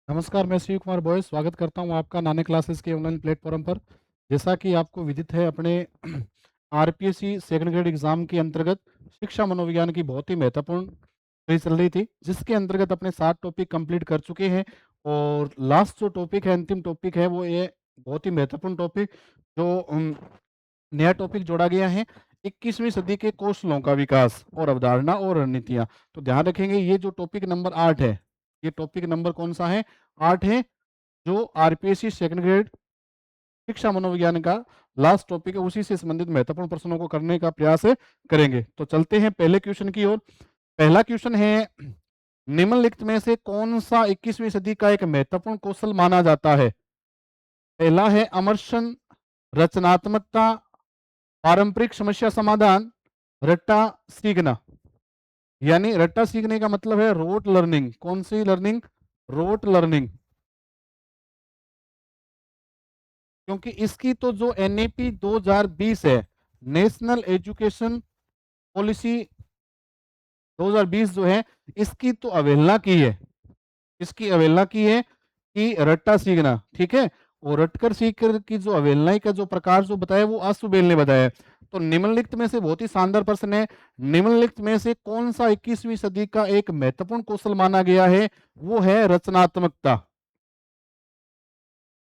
नमस्कार, मैं शिव कुमार बॉय स्वागत करता हूं आपका नाने क्लासेस के ऑनलाइन प्लेटफॉर्म पर। जैसा कि आपको विदित है, अपने आरपीएससी सेकंड ग्रेड एग्जाम के अंतर्गत शिक्षा मनोविज्ञान की बहुत ही महत्वपूर्ण क्विज चल रही थी, जिसके अंतर्गत अपने 7 टॉपिक कंप्लीट कर चुके हैं। और लास्ट जो टॉपिक है, अंतिम टॉपिक है, वो ये बहुत ही महत्वपूर्ण टॉपिक जो नया टॉपिक जोड़ा गया है, 21वीं सदी के कौशलों का विकास और अवधारणा और रणनीतियां। तो ध्यान रखेंगे, ये जो टॉपिक नंबर 8 है, ये टॉपिक नंबर कौन सा है? 8 है, जो आरपीएससी सेकंड ग्रेड शिक्षा मनोविज्ञान का लास्ट टॉपिक है। उसी से संबंधित महत्वपूर्ण प्रश्नों को करने का प्रयास करेंगे। तो चलते हैं पहले क्वेश्चन की ओर। पहला क्वेश्चन है, निम्नलिखित में से कौन सा 21वीं सदी का एक महत्वपूर्ण कौशल माना जाता है? पहला है अमर्शन, रचनात्मकता, पारंपरिक समस्या समाधान, रट्टा सीखना। यानी रट्टा सीखने का मतलब है रोट लर्निंग। कौन सी लर्निंग? Rote learning. क्योंकि इसकी तो जो एनईपी 2020 है, नेशनल एजुकेशन पॉलिसी 2020 जो है, इसकी तो अवहेलना की है। इसकी अवहेलना की है कि रट्टा सीखना, ठीक है। और रटकर सीखकर की जो अवहेलना का जो प्रकार जो बताया, वो आसुबेल ने बताया है। तो निम्नलिखित में से बहुत ही शानदार प्रश्न है, निम्नलिखित में से कौन सा 21वीं सदी का एक महत्वपूर्ण कौशल माना गया है? वो है रचनात्मकता।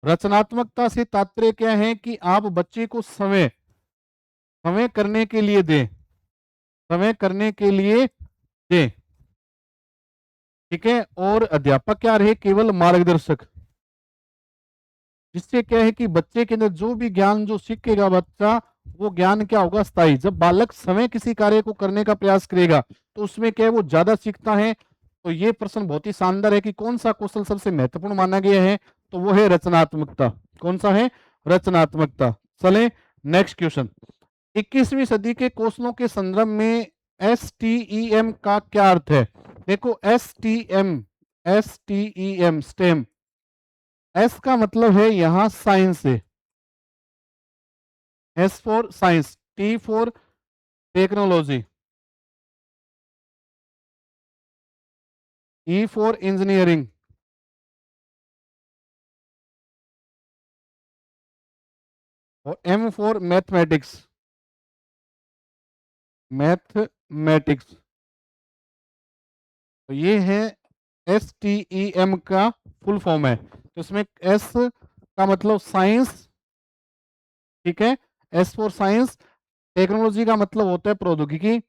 रचनात्मकता से तात्पर्य क्या है कि आप बच्चे को समय समय करने के लिए दें, समय करने के लिए दें, ठीक है। और अध्यापक क्या रहे? केवल मार्गदर्शक। जिससे क्या है कि बच्चे के अंदर जो भी ज्ञान जो सीखेगा बच्चा, वो ज्ञान क्या होगा? स्थायी। जब बालक समय किसी कार्य को करने का प्रयास करेगा, तो उसमें क्या है? वो ज्यादा सीखता है। तो ये प्रश्न बहुत ही शानदार है कि कौन सा कौशल सबसे महत्वपूर्ण माना गया है? तो वो है रचनात्मकता। कौन सा है? रचनात्मकता। चले नेक्स्ट क्वेश्चन। 21वीं सदी के कौशलों के संदर्भ में STEM का क्या अर्थ है? देखो, STEM स्टेम, एस का मतलब है यहां साइंस से, S for science, T for technology, E for engineering, और एम फॉर मैथमेटिक्स। मैथमेटिक्स। तो ये है STEM का फुल फॉर्म है। तो इसमें एस का मतलब साइंस, ठीक है, एस फॉर साइंस। टेक्नोलॉजी का मतलब होता है प्रौद्योगिकी,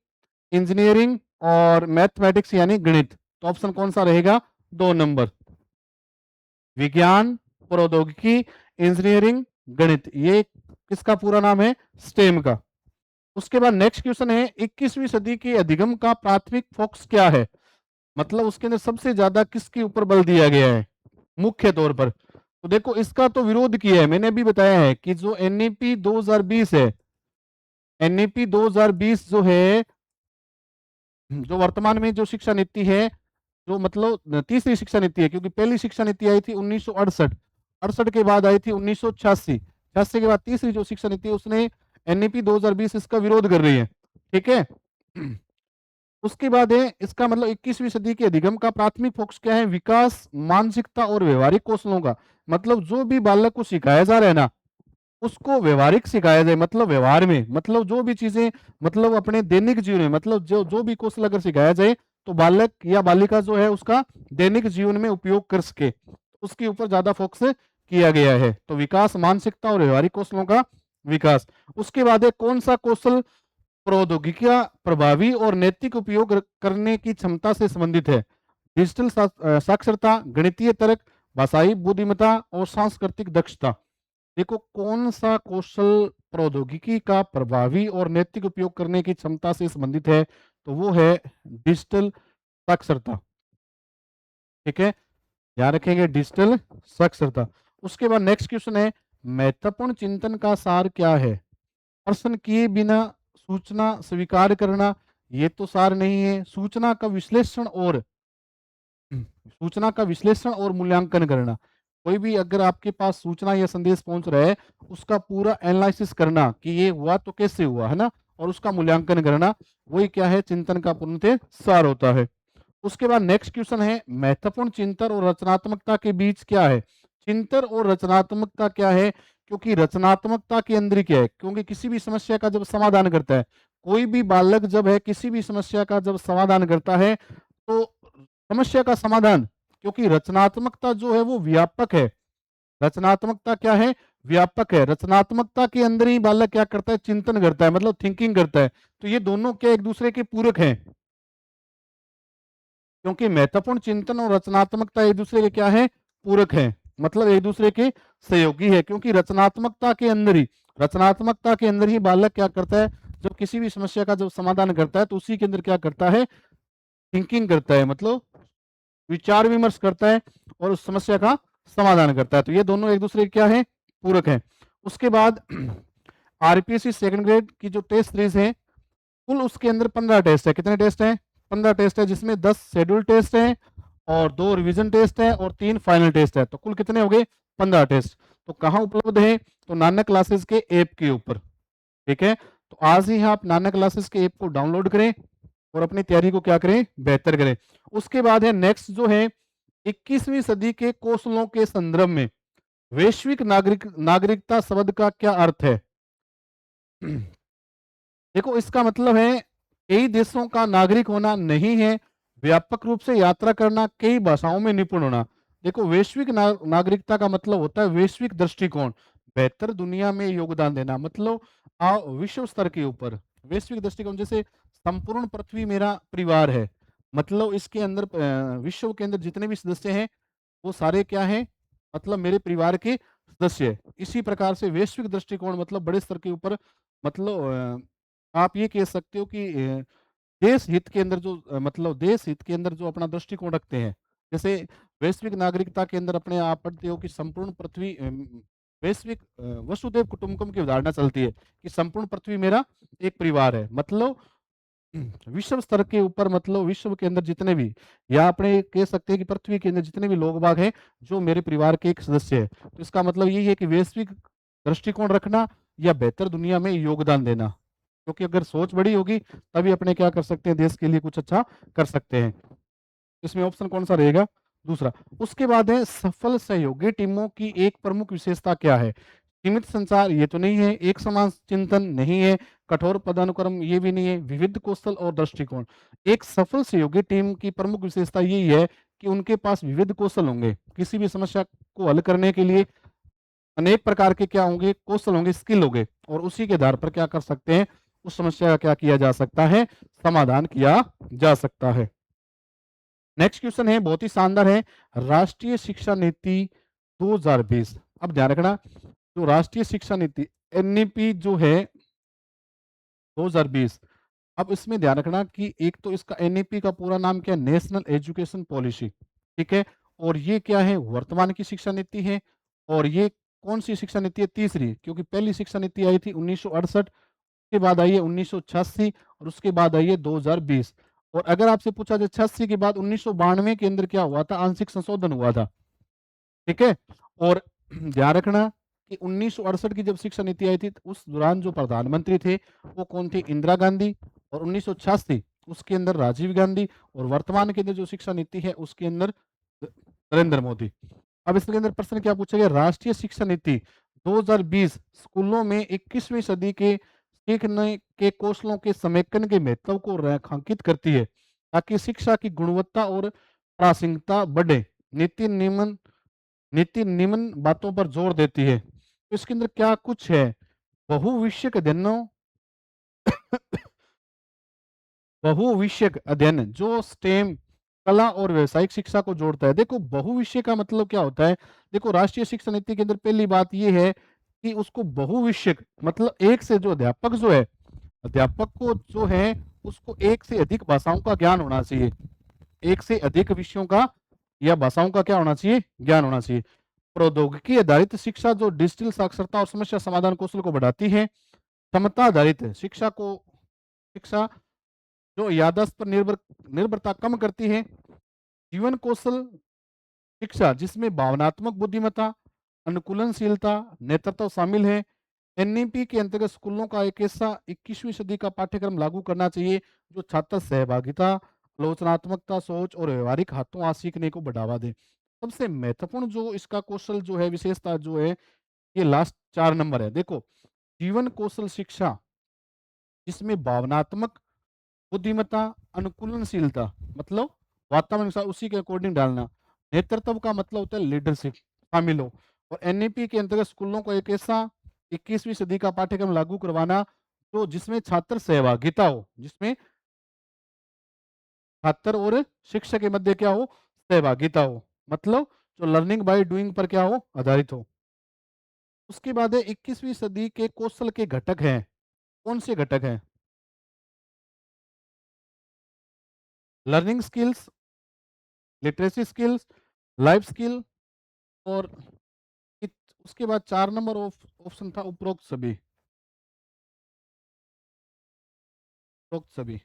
इंजीनियरिंग और मैथमेटिक्स यानी गणित। तो ऑप्शन कौन सा रहेगा? 2 नंबर, विज्ञान, प्रौद्योगिकी, इंजीनियरिंग, गणित। ये किसका पूरा नाम है? स्टेम का। उसके बाद नेक्स्ट क्वेश्चन है, 21वीं सदी के अधिगम का प्राथमिक फोकस क्या है? मतलब उसके अंदर सबसे ज्यादा किसके ऊपर बल दिया गया है मुख्य तौर पर? तो देखो, इसका तो विरोध किया है, मैंने भी बताया है कि जो एनईपी 2020 है, एनईपी 2020 जो है, जो वर्तमान में जो शिक्षा नीति है, जो मतलब तीसरी शिक्षा नीति है, क्योंकि पहली शिक्षा नीति आई थी 1968, 68 के बाद आई थी 1986, 86 के बाद तीसरी जो शिक्षा नीति है, उसने एनईपी 2020 इसका विरोध कर रही है, ठीक है। उसके बाद है, इसका मतलब 21वीं सदी के अधिगम का प्राथमिक फोकस क्या है? विकास, मानसिकता और व्यवहारिक कौशलों का। मतलब जो भी बालक को सिखाया जा रहा है ना, उसको व्यवहारिक सिखाया जाए। मतलब व्यवहार में, मतलब जो भी चीजें, मतलब अपने दैनिक जीवन में, मतलब जो जो भी कौशल अगर सिखाया जाए, तो बालक या बालिका जो है उसका दैनिक जीवन में उपयोग कर सके, उसके ऊपर ज्यादा फोकस किया गया है। तो विकास, मानसिकता और व्यवहारिक कौशलों का विकास। उसके बाद है, कौन सा कौशल प्रौद्योगिकी का प्रभावी और नैतिक उपयोग करने की क्षमता से संबंधित है? डिजिटल साक्षरता, गणितीय तर्क, भाषाई बुद्धिमत्ता और सांस्कृतिक दक्षता। देखो, कौन सा कौशल प्रौद्योगिकी का प्रभावी और नैतिक उपयोग करने की क्षमता से संबंधित है? तो वो है डिजिटल साक्षरता, ठीक है, ध्यान रखेंगे, डिजिटल साक्षरता। उसके बाद नेक्स्ट क्वेश्चन है, महत्वपूर्ण चिंतन का सार क्या है? प्रश्न किए बिना सूचना स्वीकार करना, ये तो सार नहीं है। सूचना का विश्लेषण और मूल्यांकन करना। कोई भी अगर आपके पास सूचना या संदेश पहुंच रहा है, उसका पूरा एनालिसिस करना कि ये हुआ तो कैसे हुआ, है ना, और उसका मूल्यांकन करना, वही क्या है? चिंतन का पूर्णतः सार होता है। उसके बाद नेक्स्ट क्वेश्चन है, महत्वपूर्ण चिंतन और रचनात्मकता के बीच क्या है? चिंतन और रचनात्मकता क्या है? क्योंकि रचनात्मकता के अंदर ही क्या है, क्योंकि किसी भी समस्या का जब समाधान करता है, कोई भी बालक जब है किसी भी समस्या का जब समाधान करता है, तो समस्या का समाधान, क्योंकि रचनात्मकता जो है वो व्यापक है। रचनात्मकता क्या है? व्यापक है। रचनात्मकता के अंदर ही बालक क्या करता है? चिंतन करता है, मतलब थिंकिंग करता है। तो ये दोनों क्या एक दूसरे के पूरक हैं, क्योंकि महत्वपूर्ण चिंतन और रचनात्मकता एक दूसरे के क्या है? पूरक है, मतलब एक दूसरे के सहयोगी है। क्योंकि रचनात्मकता के अंदर ही बालक क्या करता है? जब किसी भी समस्या का जब समाधान करता है तो उसी के अंदर क्या करता है? थिंकिंग करता है, मतलब विचार विमर्श करता है और उस समस्या का समाधान करता है। तो ये दोनों एक दूसरे के क्या है? पूरक है। उसके बाद आरपीएससी सेकंड ग्रेड की जो टेस्ट सीरीज है, कुल उसके अंदर 15 टेस्ट है। कितने टेस्ट हैं? 15 टेस्ट है, जिसमें 10 शेड्यूल टेस्ट हैं और 2 रिवीजन टेस्ट है और 3 फाइनल टेस्ट है। तो कुल कितने हो गए? 15 टेस्ट। तो कहाँ उपलब्ध है? तो नानक क्लासेस के ऐप के ऊपर। ठीक है, तो आज ही आप नानक क्लासेस के ऐप को डाउनलोड करें और अपनी तैयारी को क्या करें? बेहतर करें। उसके बाद है नेक्स्ट जो है, 21वीं सदी के कौशलों के संदर्भ में वैश्विक नागरिकता शब्द का क्या अर्थ है? देखो, इसका मतलब है कई देशों का नागरिक होना नहीं है, व्यापक रूप से यात्रा करना, कई भाषाओं में निपुण होना। देखो, वैश्विक नागरिकता का मतलब होता है वैश्विक दृष्टिकोण, बेहतर दुनिया में योगदान देना, मतलब विश्व स्तर के ऊपर वैश्विक दृष्टिकोण। जैसे संपूर्ण पृथ्वी मेरा परिवार है, मतलब इसके अंदर विश्व के अंदर जितने भी सदस्य हैं वो सारे क्या हैं? मतलब मेरे परिवार के सदस्य हैं। इसी प्रकार से वैश्विक दृष्टिकोण मतलब बड़े स्तर के ऊपर, मतलब आप ये कह सकते हो कि देश हित के अंदर जो मतलब देश हित के अंदर जो अपना दृष्टिकोण रखते हैं। जैसे वैश्विक नागरिकता के अंदर अपने आप पढ़ते हो कि संपूर्ण पृथ्वी वैश्विक वसुधैव कुटुंबकम की अवधारणा चलती है कि संपूर्ण पृथ्वी मेरा एक परिवार है। मतलब विश्व स्तर के ऊपर, मतलब विश्व के अंदर जितने भी, या अपने कह सकते हैं कि पृथ्वी के अंदर जितने भी लोग बाग हैं जो मेरे परिवार के एक सदस्य है। तो इसका मतलब यही है कि वैश्विक दृष्टिकोण रखना या बेहतर दुनिया में योगदान देना। क्योंकि अगर सोच बड़ी होगी तभी अपने क्या कर सकते हैं? देश के लिए कुछ अच्छा कर सकते हैं। इसमें ऑप्शन कौन सा रहेगा? दूसरा। उसके बाद है सफल सहयोगी टीमों की एक प्रमुख विशेषता क्या है? सीमित संचार ये तो नहीं है, एक समान चिंतन नहीं है, कठोर पदानुक्रम ये भी नहीं है, विविध कौशल और दृष्टिकोण। एक सफल सहयोगी टीम की प्रमुख विशेषता यही है कि उनके पास विविध कौशल होंगे, किसी भी समस्या को हल करने के लिए अनेक प्रकार के क्या होंगे? कौशल होंगे, स्किल होंगे, और उसी के आधार पर क्या कर सकते हैं? उस समस्या का क्या किया जा सकता है? समाधान किया जा सकता है। नेक्स्ट क्वेश्चन है, बहुत ही शानदार है, राष्ट्रीय शिक्षा नीति 2020। अब ध्यान रखना, जो राष्ट्रीय शिक्षा नीति एनईपी जो है 2020, अब इसमें ध्यान रखना कि एक तो इसका एनईपी का पूरा नाम क्या है? National education policy. ठीक है, और ये क्या है? वर्तमान की शिक्षा नीति है। और ये कौन सी शिक्षा नीति है? तीसरी, क्योंकि पहली शिक्षा नीति आई थी 1968, उसके बाद आई है 1986 और उसके बाद आई है 2020। और अगर आपसे पूछा जाए 86 के बाद 1992 के अंदर क्या हुआ था? आंशिक संशोधन हुआ था। ठीक है, और ध्यान रखना कि 1968 की जब शिक्षा नीति आई थी तो उस दौरान जो प्रधानमंत्री थे वो कौन थे? इंदिरा गांधी। और 1986 उसके अंदर राजीव गांधी। और वर्तमान के अंदर जो शिक्षा नीति है उसके अंदर नरेंद्र मोदी। अब इसके अंदर प्रश्न क्या पूछा गया? राष्ट्रीय शिक्षा नीति 2020 स्कूलों में 21वीं सदी के सीखने के कौशलों के समेकन के महत्व को रेखांकित करती है ताकि शिक्षा की गुणवत्ता और प्रासंगिकता बढ़े। नीति निम्न बातों पर जोर देती है। तो इसके अंदर क्या कुछ है? बहुविषयक अध्ययनों बहुविषयक अध्ययन जो स्टेम, कला और व्यवसायिक शिक्षा को जोड़ता है। देखो, बहुविषय का मतलब क्या होता है? देखो, राष्ट्रीय शिक्षा नीति के अंदर पहली बात यह है कि उसको बहुविषयक मतलब एक से, जो अध्यापक जो है, अध्यापक को जो है उसको एक से अधिक भाषाओं का ज्ञान होना चाहिए। एक से अधिक विषयों का या भाषाओं का क्या होना चाहिए? ज्ञान होना चाहिए। प्रौद्योगिकी आधारित शिक्षा जो डिजिटल साक्षरता और समस्या समाधान कौशल को बढ़ाती है। क्षमता आधारित शिक्षा जो याददाश्त पर निर्भरता कम करती है। जीवन कौशल शिक्षा जिसमें भावनात्मक बुद्धिमत्ता, अनुकूलनशीलता, नेतृत्व शामिल है। एनईपी के अंतर्गत स्कूलों का एक ऐसा 21वीं सदी का पाठ्यक्रम लागू करना चाहिए जो छात्र सहभागिता, आलोचनात्मकता, सोच और व्यवहारिक हाथों हाथ सीखने को बढ़ावा दें। सबसे महत्वपूर्ण जो इसका कौशल जो है, विशेषता जो है, ये लास्ट 4 नंबर है। देखो, जीवन कौशल शिक्षा, जिसमें भावनात्मक बुद्धिमत्ता, अनुकूलनशीलता, मतलब वातावरण अनुसार उसी के अकॉर्डिंग डालना। नेतृत्व का मतलब होता है लीडरशिप, शामिल हो। और एनईपी के अंतर्गत स्कूलों को एक ऐसा 21वीं सदी का पाठ्यक्रम लागू करवाना जो जिसमें छात्र सहभागिता हो, जिसमें छात्र और शिक्षक के मध्य क्या हो, सहभागिता हो, मतलब जो लर्निंग बाय डूइंग पर क्या हो, आधारित हो। उसके बाद है 21वीं सदी के कौशल के घटक हैं। कौन से घटक हैं? Learning skills, literacy skills, life skill, और उसके बाद 4 नंबर ऑप्शन था उपरोक्त सभी। उपरोक्त सभी,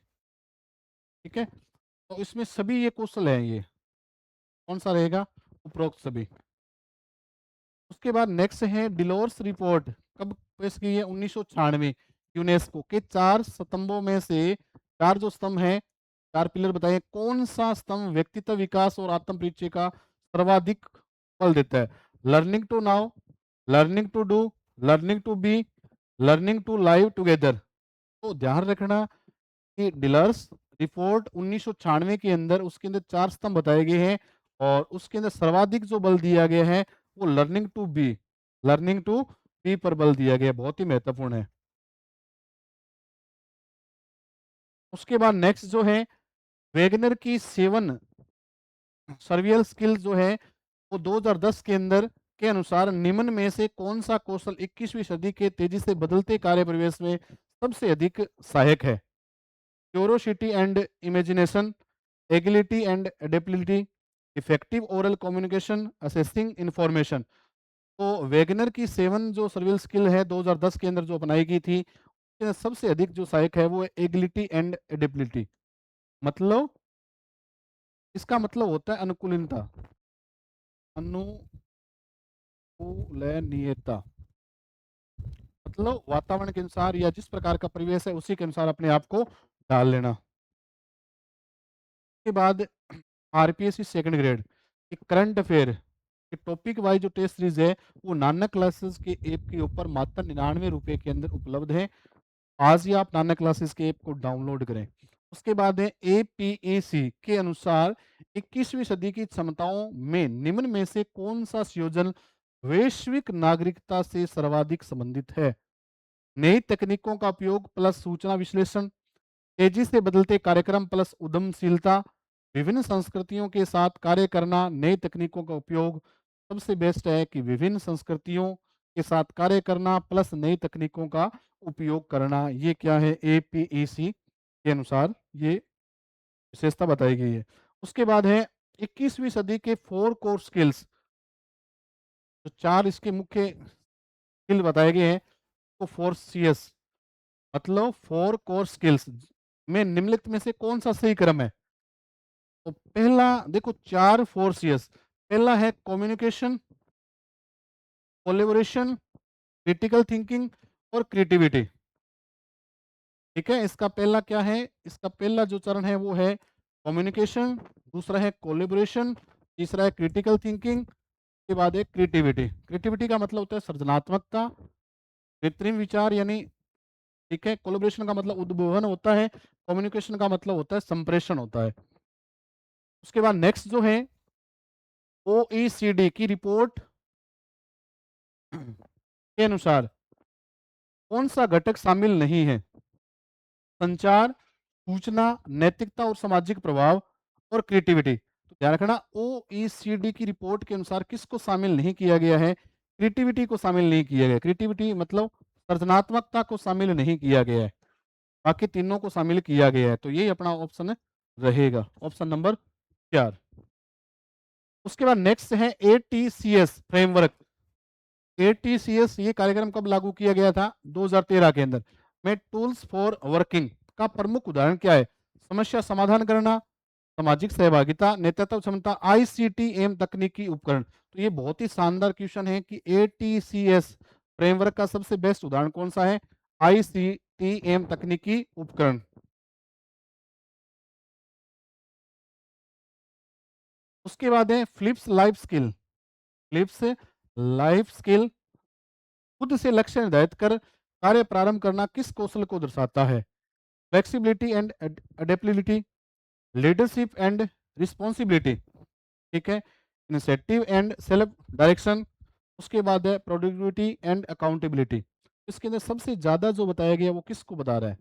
ठीक है। तो इसमें सभी ये कौशल है, ये कौन सा रहेगा? उपरोक्त सभी। उसके बाद नेक्स्ट है डिलोर्स रिपोर्ट, कब पेश की है? 1996। यूनेस्को के 4 स्तंभों में से 4 जो स्तंभ हैं, 4 पिलर बताइए, कौन सा स्तंभ व्यक्तित्व विकास और आत्म परिचय का सर्वाधिक बल देता है? Learning to know, learning to do, learning to be, learning to live together. तो ध्यान रखना कि डिलर्स रिपोर्ट 1996 के अंदर, उसके अंदर 4 स्तंभ बताए गए हैं, और उसके अंदर सर्वाधिक जो बल दिया गया है वो learning to be, learning to be पर बल दिया गया है। बहुत ही महत्वपूर्ण है। उसके बाद नेक्स्ट जो है, वेगनर की 7 सर्वियल स्किल जो है, वो 2010 के अंदर के अनुसार निम्न में से कौन सा कौशल 21वीं सदी के तेजी से बदलते कार्य परिवेश में सबसे अधिक सहायक है? Curiosity and imagination, agility and adaptability, effective oral communication, assessing information. तो वेगनर की 7 जो सर्वियल स्किल है 2010 के अंदर जो अपनाई गई थी, उसमें सबसे अधिक जो सहायक है वो है एगिलिटी एंड एडेप्टिबिलिटी। मतलब इसका मतलब होता है अनुकूलनता, अनुकूलनीयता, मतलब वातावरण के अनुसार या जिस प्रकार का परिवेश है उसी के अनुसार अपने आप को डाल लेना। के बाद आरपीएससी सेकंड ग्रेड की करंट अफेयर के टॉपिक वाइज जो टेस्ट सीरीज है, वो नानक क्लासेस के ऐप के ऊपर मात्र 99 रुपए के अंदर उपलब्ध है। आज ही आप नानक क्लासेस के ऐप को डाउनलोड करें। उसके बाद है एपीएसी के अनुसार 21वीं सदी की क्षमताओं में निम्न में से कौन सा संयोजन वैश्विक नागरिकता से सर्वाधिक संबंधित है? नई तकनीकों का उपयोग प्लस सूचना विश्लेषण, तेजी से बदलते कार्यक्रम प्लस उद्यमशीलता, विभिन्न संस्कृतियों के साथ कार्य करना, नई तकनीकों का उपयोग। सबसे बेस्ट है कि विभिन्न संस्कृतियों के साथ कार्य करना प्लस नई तकनीकों का उपयोग करना। ये क्या है? एपीईसी के अनुसार ये विशेषता बताई गई है। उसके बाद है 21वीं सदी के 4 कोर स्किल्स, जो 4 इसके मुख्य स्किल बताए गए हैं, तो 4CS, मतलब 4 कोर स्किल्स में निम्नलिखित में से कौन सा सही क्रम है? तो पहला देखो, 4 4CS। पहला है कम्युनिकेशन, कोलैबोरेशन, क्रिटिकल थिंकिंग और क्रिएटिविटी। ठीक है, इसका पहला क्या है? इसका पहला जो चरण है वो है कम्युनिकेशन, दूसरा है कोलैबोरेशन, तीसरा है क्रिटिकल थिंकिंग, के बाद है क्रिएटिविटी। क्रिएटिविटी का मतलब होता है सृजनात्मकता, कृत्रिम विचार यानी, ठीक है। कोलैबोरेशन का मतलब उद्भावन होता है, कम्युनिकेशन का मतलब होता है संप्रेषण होता है। उसके बाद नेक्स्ट जो है, ओईसीडी की रिपोर्ट के अनुसार कौन सा घटक शामिल नहीं है? संचार, सूचना, नैतिकता और सामाजिक प्रभाव, और क्रिएटिविटी। तो ध्यान रखना, ओईसीडी की रिपोर्ट के अनुसार किसको शामिल नहीं किया गया है? क्रिएटिविटी को शामिल नहीं किया गया। क्रिएटिविटी मतलब सृजनात्मकता को शामिल नहीं किया गया है, बाकी तीनों को शामिल किया गया है। तो यही अपना ऑप्शन रहेगा, ऑप्शन नंबर 4। उसके बाद नेक्स्ट है एटीसीएस फ्रेमवर्क। एटीसीएस ये कार्यक्रम कब लागू किया गया था? 2013 के अंदर में। टूल्स फॉर वर्किंग का प्रमुख उदाहरण क्या है? समस्या समाधान करना, सामाजिक सहभागिता, नेतृत्व क्षमता, आईसीटी एवं तकनीकी उपकरण। तो ये बहुत ही शानदार क्वेश्चन है कि एटीसीएस फ्रेमवर्क का सबसे बेस्ट उदाहरण कौन सा है? आईसीटी एवं तकनीकी उपकरण। उसके बाद है FLIPS life skill. FLIPS life skill खुद से लक्ष्य निर्धारित कर कार्य प्रारंभ करना किस कौशल को दर्शाता है? Flexibility and adaptability, leadership and responsibility, ठीक है, इनिशिएटिव एंड सेल्फ डायरेक्शन। उसके बाद है प्रोडक्टिविटी एंड अकाउंटेबिलिटी। इसके अंदर सबसे ज्यादा जो बताया गया वो किसको बता रहा है?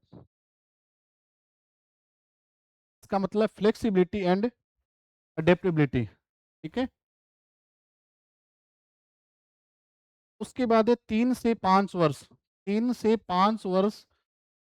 इसका मतलब फ्लेक्सिबिलिटी एंड अडेप्टेबिलिटी, ठीक है। उसके बाद है 3 से 5 वर्ष। 3 से 5 वर्ष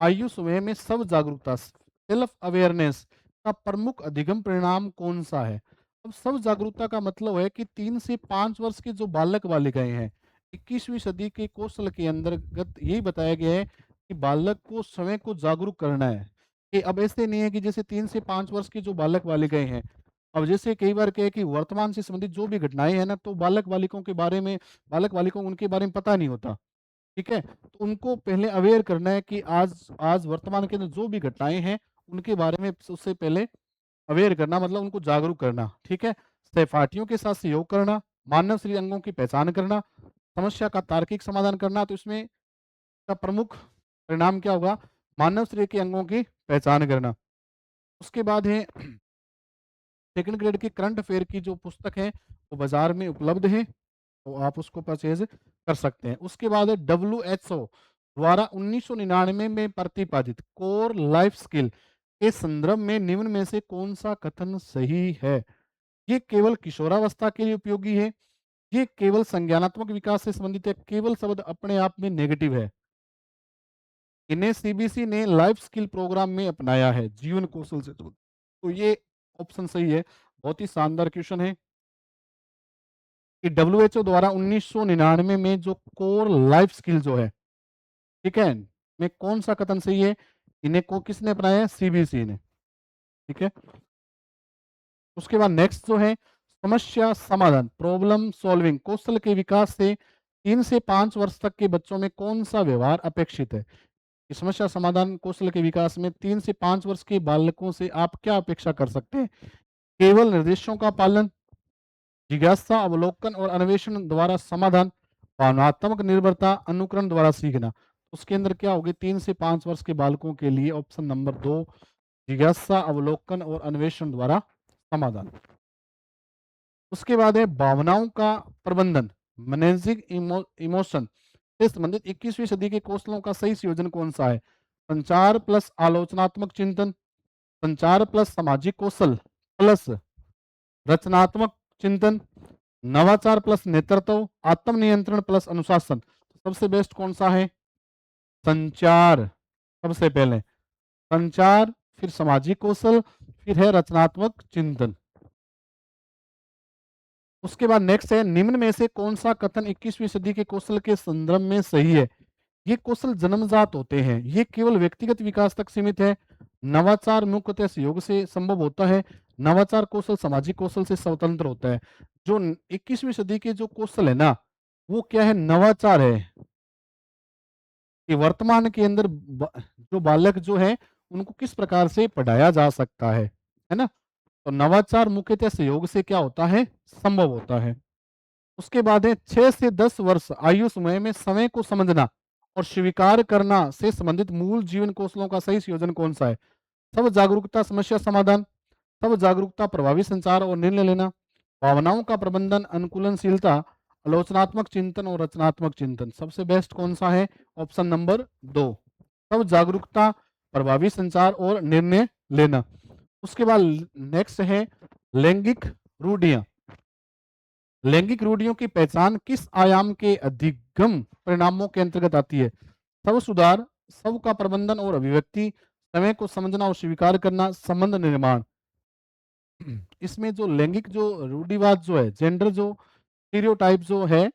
आयु समूह में सब जागरूकता, सेल्फ अवेयरनेस का प्रमुख अधिगम परिणाम कौन सा है? अब सब जागरूकता का मतलब है कि 3 से 5 वर्ष के जो बालक बालिकाएं हैं, 21वीं सदी के कौशल के अंतर्गत यही बताया गया है कि बालक को स्वयं को जागरूक करना है। कि अब ऐसे नहीं है कि जैसे 3 से 5 वर्ष के जो बालक बालिकाएं हैं, अब जैसे कई बार क्या है कि वर्तमान से संबंधित जो भी घटनाएं हैं ना, तो बालक बालिकों के बारे में, बालक बालिकों को उनके बारे में पता नहीं होता, ठीक है। तो उनको पहले अवेयर करना है कि आज आज वर्तमान के अंदर जो भी घटनाएं हैं उनके बारे में उससे पहले अवेयर करना, मतलब उनको जागरूक करना, ठीक है। सहपाठियों के साथ सहयोग करना, मानव शरीर अंगों की पहचान करना, समस्या का तार्किक समाधान करना। तो इसमें का प्रमुख परिणाम क्या होगा? मानव शरीर के अंगों की पहचान करना। उसके बाद है सेकंड ग्रेड की करंट अफेयर की जो पुस्तक है वो बाजार में उपलब्ध है, तो आप उसको परचेज कर सकते हैं। उसके बाद है WHO द्वारा 1999 में प्रतिपादित कोर लाइफ स्किल के संदर्भ में निम्न में से कौन सा कथन सही है? ये केवल किशोरावस्था के लिए उपयोगी है, ये केवल संज्ञानात्मक विकास से संबंधित है, केवल शब्द अपने आप में नेगेटिव है। इन्हें सीबीसी ने लाइफ स्किल प्रोग्राम में अपनाया है जीवन कौशल से जुड़े। तो ये ऑप्शन सही है। बहुत ही शानदार क्वेश्चन है कि WHO द्वारा 1999 में जो कोर लाइफ स्किल जो है, ठीक है, में कौन सा कथन सही है? इन्हें को किसने अपनाया है? सीबीसी ने, ठीक है। उसके बाद नेक्स्ट जो है समस्या समाधान, प्रॉब्लम सॉल्विंग कौशल के विकास से 3 से 5 वर्ष तक के बच्चों में कौन सा व्यवहार अपेक्षित है? कि समस्या समाधान कौशल के विकास में 3 से 5 वर्ष के बालकों से आप क्या अपेक्षा कर सकते हैं? केवल निर्देशों का पालन, जिज्ञासा, अवलोकन और अन्वेषण द्वारा समाधान, भावनात्मक निर्भरता, अनुकरण द्वारा सीखना। उसके अंदर क्या होगी 3 से 5 वर्ष के बालकों के लिए? ऑप्शन नंबर 2, जिज्ञासा, अवलोकन और अन्वेषण द्वारा समाधान। उसके बाद है भावनाओं का प्रबंधन, मैनेजिंग इमोशन से संबंधित 21वीं सदी के कौशलों का सही संयोजन कौन सा है? संचार प्लस आलोचनात्मक चिंतन, संचार प्लस सामाजिक कौशल प्लस रचनात्मक चिंतन, नवाचार प्लस नेतृत्व, आत्मनियंत्रण प्लस अनुशासन। सबसे बेस्ट कौन सा है? संचार सबसे पहले, संचार, फिर सामाजिक कौशल, फिर है रचनात्मक चिंतन। उसके बाद नेक्स्ट है निम्न में से कौन सा कथन 21वीं सदी के कौशल के संदर्भ में सही है? ये कौशल जन्मजात होते हैं, ये केवल व्यक्तिगत विकास तक सीमित है, नवाचार मुख्यतः सहयोग से संभव होता है, नवाचार कौशल सामाजिक कौशल से स्वतंत्र होता है। जो 21वीं सदी के जो कौशल है ना, वो क्या है? नवाचार है। कि वर्तमान के अंदर जो बालक जो है उनको किस प्रकार से पढ़ाया जा सकता है ना। तो नवाचार मुख्यतः सहयोग से क्या होता है? संभव होता है। उसके बाद है 6 से 10 वर्ष आयु समूह में समय को समझना और स्वीकार करना से संबंधित मूल जीवन कौशलों का सही संयोजन कौन सा है? सब जागरूकता, समस्या समाधान, सब जागरूकता, प्रभावी संचार और निर्णय लेना, भावनाओं का प्रबंधन, अनुकूलनशीलता, आलोचनात्मक चिंतन और रचनात्मक चिंतन। सबसे बेस्ट कौन सा है? ऑप्शन नंबर 2, सब जागरूकता, प्रभावी संचार और निर्णय लेना। उसके बाद नेक्स्ट है लैंगिक रूढ़ियां। लैंगिक रूढ़ियों की पहचान किस आयाम के अधिगम परिणामों के अंतर्गत आती है? सब सुधार, सब का प्रबंधन और अभिव्यक्ति, समय को समझना और स्वीकार करना, संबंध निर्माण। इसमें जो लैंगिक जो रूढ़िवाद जो है, जेंडर जो स्टीरियोटाइप जो है,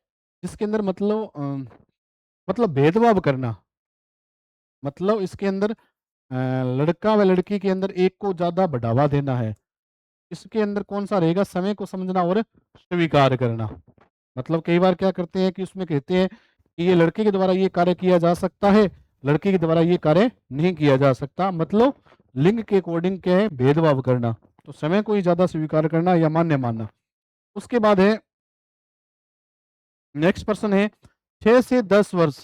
जिसके अंदर मतलब भेदभाव करना, मतलब इसके अंदर लड़का व लड़की के अंदर एक को ज्यादा बढ़ावा देना है। इसके अंदर कौन सा रहेगा? समय को समझना और स्वीकार करना। मतलब कई बार क्या करते हैं कि उसमें कहते हैं कि ये लड़के के द्वारा ये कार्य किया जा सकता है, लड़के के द्वारा ये कार्य नहीं किया जा सकता। मतलब लिंग के अकॉर्डिंग क्या है? भेदभाव करना। तो समय को ही ज्यादा स्वीकार करना या मान्य मानना। उसके बाद है नेक्स्ट प्रश्न है 6 से 10 वर्ष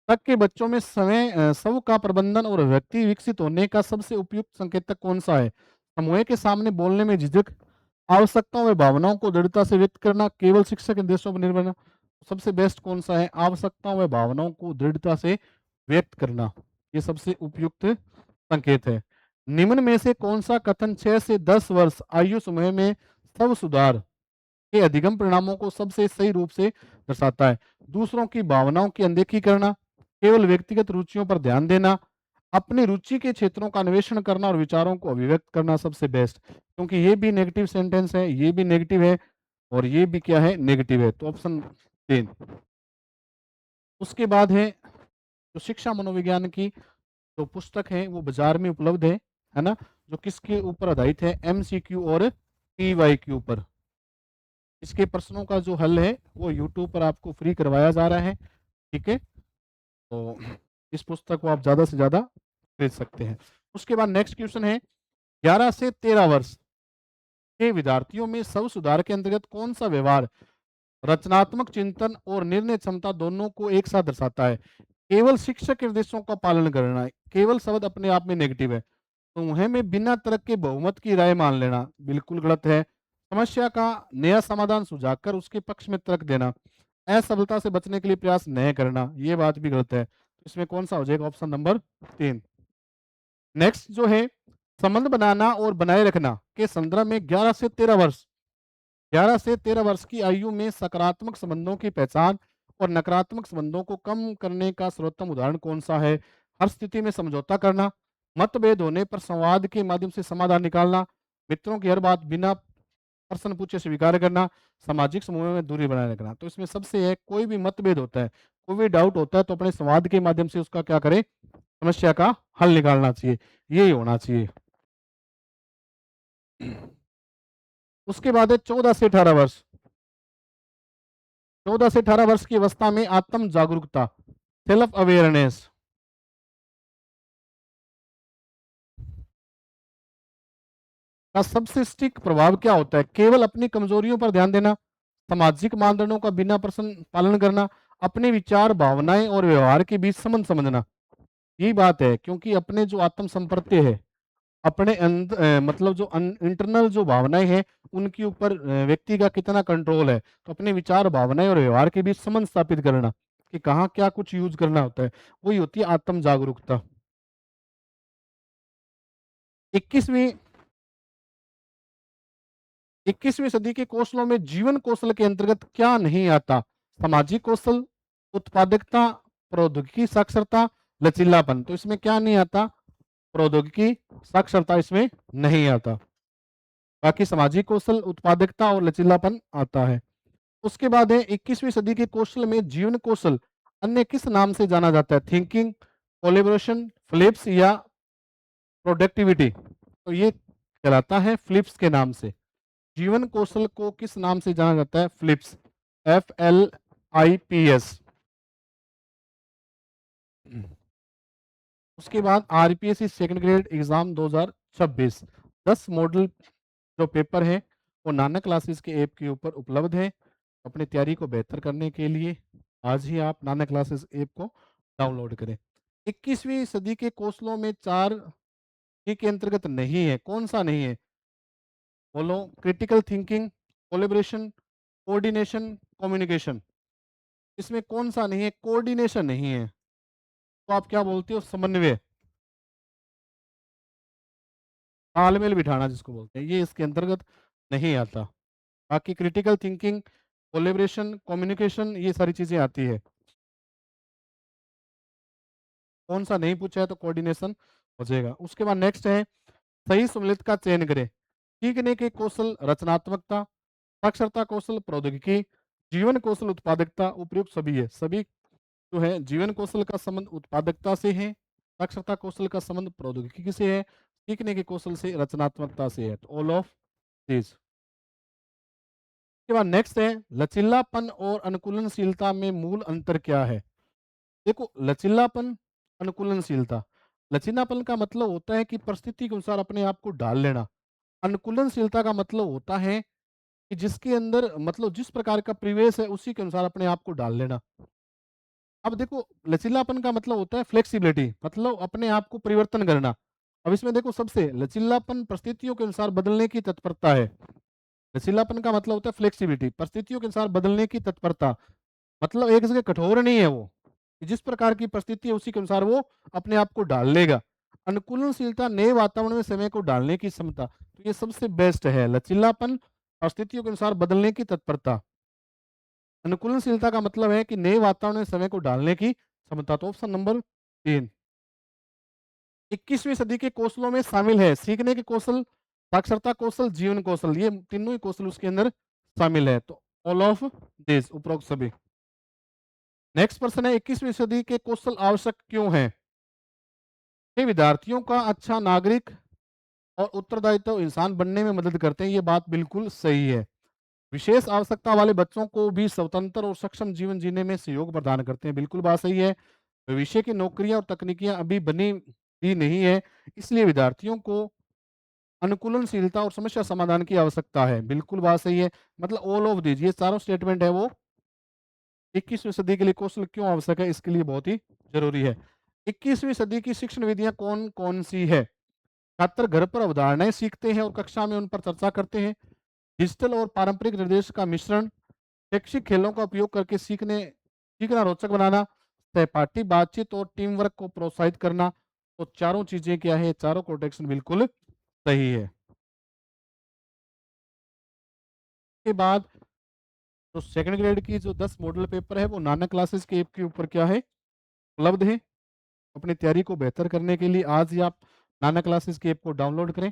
तक के बच्चों में समूह का प्रबंधन और व्यक्ति विकसित होने का सबसे उपयुक्त संकेतक कौन सा है? समूह के सामने बोलने में झिझक, आवश्यकताओं व भावनाओं को दृढ़ता से व्यक्त करना, केवल शिक्षक के निर्देशों पर निर्भर रहना। सबसे बेस्ट कौन सा है? आवश्यकताओं व भावनाओं को दृढ़ता से व्यक्त करना, ये सबसे उपयुक्त संकेत है। निम्न में से कौन सा कथन 6 से 10 वर्ष आयु समूह में सब सुधार के अधिगम परिणामों को सबसे सही रूप से दर्शाता है? दूसरों की भावनाओं की अनदेखी करना, केवल व्यक्तिगत रुचियों पर ध्यान देना, अपनी रुचि के क्षेत्रों का अन्वेषण करना और विचारों को अभिव्यक्त करना सबसे बेस्ट। क्योंकि ये भी नेगेटिव सेंटेंस है, ये भी नेगेटिव है और ये भी क्या है? नेगेटिव है। तो ऑप्शन 3। उसके बाद है जो शिक्षा मनोविज्ञान की जो पुस्तक है वो बाजार में उपलब्ध है ना, जो किसके ऊपर आधारित है? एमसीक्यू और पीवाईक्यू पर। इसके प्रश्नों का जो हल है वो यूट्यूब पर आपको फ्री करवाया जा रहा है, ठीक है। तो इस पुस्तक को आप ज्यादा से ज्यादा खरीद सकते हैं। उसके बाद नेक्स्ट क्वेश्चन है 11 से 13 वर्ष के विद्यार्थियों में सब सुधार के अंतर्गत कौन सा व्यवहार रचनात्मक चिंतन और निर्णय क्षमता दोनों को एक साथ दर्शाता है? केवल शिक्षक के निर्देशों का पालन करना, केवल शब्द अपने आप में नेगेटिव है। समूह में बिना तर्क के बहुमत की राय मान लेना बिल्कुल गलत है। समस्या का नया समाधान सुझाकर उसके पक्ष में तर्क देना, असफलता से बचने के लिए प्रयास नहीं करना, ये बात भी गलत है। इसमें कौन सा हो जाएगा? Option number 3। नेक्स्ट जो है संबंध बनाना और बनाए रखना के संदर्भ में 11 से 13 वर्ष की आयु में सकारात्मक संबंधों की पहचान और नकारात्मक संबंधों को कम करने का सर्वोत्तम उदाहरण कौन सा है? हर स्थिति में समझौता करना, मतभेद होने पर संवाद के माध्यम से समाधान निकालना, मित्रों की हर बात बिना प्रश्न पूछे स्वीकार करना, सामाजिक समूह में दूरी बनाए रखना। तो इसमें सबसे है कोई भी मतभेद होता है, कोई भी डाउट होता है तो अपने संवाद के माध्यम से उसका क्या करें? समस्या का हल निकालना चाहिए, यही होना चाहिए। उसके बाद है 14 से 18 वर्ष। 14 से 18 वर्ष की अवस्था में आत्म जागरूकता, सेल्फ अवेयरनेस का सबसे स्टिक प्रभाव क्या होता है? केवल अपनी कमजोरियों पर ध्यान देना, सामाजिक मानदंडों का बिना प्रश्न पालन करना, अपने विचार, भावनाएं और व्यवहार के बीच संबंध समझना। यही बात है, क्योंकि अपने जो आत्म संपर्त्य है, अपने मतलब जो इंटरनल जो भावनाएं हैं उनके ऊपर व्यक्ति का कितना कंट्रोल है। तो अपने विचार, भावनाएं और व्यवहार के बीच संबंध स्थापित करना कि कहाँ क्या कुछ यूज करना होता है, वही होती है आत्म जागरूकता। 21वीं 21वीं सदी के कौशलों में जीवन कौशल के अंतर्गत क्या नहीं आता? सामाजिक कौशल, उत्पादकता, प्रौद्योगिकी साक्षरता, लचीलापन। तो इसमें क्या नहीं आता? प्रौद्योगिकी साक्षरता इसमें नहीं आता। बाकी सामाजिक कौशल, उत्पादकता और लचीलापन आता है। उसके बाद है 21वीं सदी के कौशल में जीवन कौशल अन्य किस नाम से जाना जाता है? थिंकिंग, कोलेबोरेशन, फ्लिप्स या प्रोडक्टिविटी। तो ये कहलाता है फ्लिप्स के नाम से। जीवन कौशल को किस नाम से जाना जाता है? FLIPS, FLIPS। उसके बाद RPSC second grade exam 2026 10 model जो पेपर है वो नानक क्लासेस के ऐप के ऊपर उपलब्ध है। अपनी तैयारी को बेहतर करने के लिए आज ही आप नानक क्लासेस ऐप को डाउनलोड करें। 21वीं सदी के कौशलों में 4 के अंतर्गत नहीं है, कौन सा नहीं है? बोलो। Critical thinking, collaboration, coordination, communication. इसमें कौन सा नहीं है? कोऑर्डिनेशन नहीं है। तो आप क्या बोलते हो? समन्वय, तालमेल बिठाना जिसको बोलते हैं, ये इसके अंतर्गत नहीं आता। बाकी क्रिटिकल थिंकिंग, कोलेबोरेशन, कम्युनिकेशन ये सारी चीजें आती है। कौन सा नहीं पूछा है? तो कोऑर्डिनेशन हो जाएगा। उसके बाद नेक्स्ट है सही सम्मिलित का चयन करें। सीखने के कौशल रचनात्मकता, साक्षरता कौशल प्रौद्योगिकी, जीवन कौशल उत्पादकता। उपयुक्त सभी है। सभी जो है जीवन कौशल का संबंध उत्पादकता से है, साक्षरता कौशल का संबंध प्रौद्योगिकी से है, सीखने के कौशल से रचनात्मकता से है। तो ऑल ऑफ दिस। के बाद नेक्स्ट है लचीलापन और अनुकूलनशीलता में मूल अंतर क्या है? देखो लचीलापन, अनुकूलनशीलता, लचीलापन का मतलब होता है कि परिस्थिति के अनुसार अपने आप को ढाल लेना। अनुकूलनशीलता का मतलब होता है कि जिसके अंदर मतलब जिस प्रकार का परिवेश है उसी के अनुसार अपने आप को ढाल लेना। अब देखो लचीलापन का मतलब होता है फ्लेक्सिबिलिटी, मतलब अपने आप को परिवर्तन करना। अब इसमें देखो सबसे लचीलापन परिस्थितियों के अनुसार बदलने की तत्परता है। लचीलापन का मतलब होता है फ्लेक्सिबिलिटी, परिस्थितियों के अनुसार बदलने की तत्परता। मतलब एक जगह कठोर नहीं है वो, कि जिस प्रकार की परिस्थिति है उसी के अनुसार वो अपने आप को ढाल लेगा। अनुकूलनशीलता नए वातावरण में समय को ढालने की क्षमता, तो ये सबसे बेस्ट है। लचीलापन परिस्थितियों के अनुसार बदलने की तत्परता। अनुकूलनशीलता का मतलब है कि नए वातावरण में समय को ढालने की क्षमता। तो ऑप्शन नंबर 3। 21वीं सदी के कौशलों में शामिल है सीखने के कौशल, साक्षरता कौशल, जीवन कौशल। ये तीनों ही कौशल उसके अंदर शामिल है। तो ऑल ऑफ दिस, उपरोक्त सभी। नेक्स्ट प्रश्न है 21वीं सदी के कौशल आवश्यक क्यों हैं? ये विद्यार्थियों का अच्छा नागरिक और उत्तरदायित्व इंसान बनने में मदद करते हैं। ये बात बिल्कुल सही है। विशेष आवश्यकता वाले बच्चों को भी स्वतंत्र और सक्षम जीवन जीने में सहयोग प्रदान करते हैं। बिल्कुल बात सही है। भविष्य की नौकरियां और तकनीकियां अभी बनी भी नहीं है, इसलिए विद्यार्थियों को अनुकूलनशीलता और समस्या समाधान की आवश्यकता है। बिल्कुल बात सही है। मतलब ऑल ऑफ दिस, ये चारों स्टेटमेंट है वो 21वीं सदी के लिए कौशल क्यों आवश्यक है, इसके लिए बहुत ही जरूरी है। 21वीं सदी की शिक्षण विधियां कौन कौन सी है? छात्र घर पर अवधारणाएं सीखते हैं और कक्षा में उन पर चर्चा करते हैं। डिजिटल और पारंपरिक निर्देश का मिश्रण, शैक्षिक खेलों का उपयोग करके सीखना रोचक बनाना, सहपाठी बातचीत और टीम वर्क को प्रोत्साहित करना। तो चारों चीजें क्या है? चारों कोटेक्शन बिल्कुल सही है। के बाद तो सेकंड ग्रेड की जो 10 मॉडल पेपर है वो नानक क्लासेस के ऐप के ऊपर क्या है? उपलब्ध है। अपनी तैयारी को बेहतर करने के लिए आज ही आप नानक क्लासेस के ऐप को डाउनलोड करें।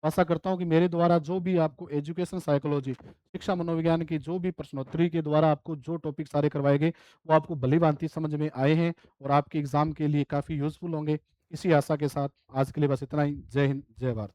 आशा करता हूँ कि मेरे द्वारा जो भी आपको एजुकेशन साइकोलॉजी, शिक्षा मनोविज्ञान की जो भी प्रश्नोत्तरी के द्वारा आपको जो टॉपिक सारे करवाए गए वो आपको भली-भांति समझ में आए हैं और आपके एग्जाम के लिए काफ़ी यूज़फुल होंगे। इसी आशा के साथ आज के लिए बस इतना ही। जय हिंद, जय भारत।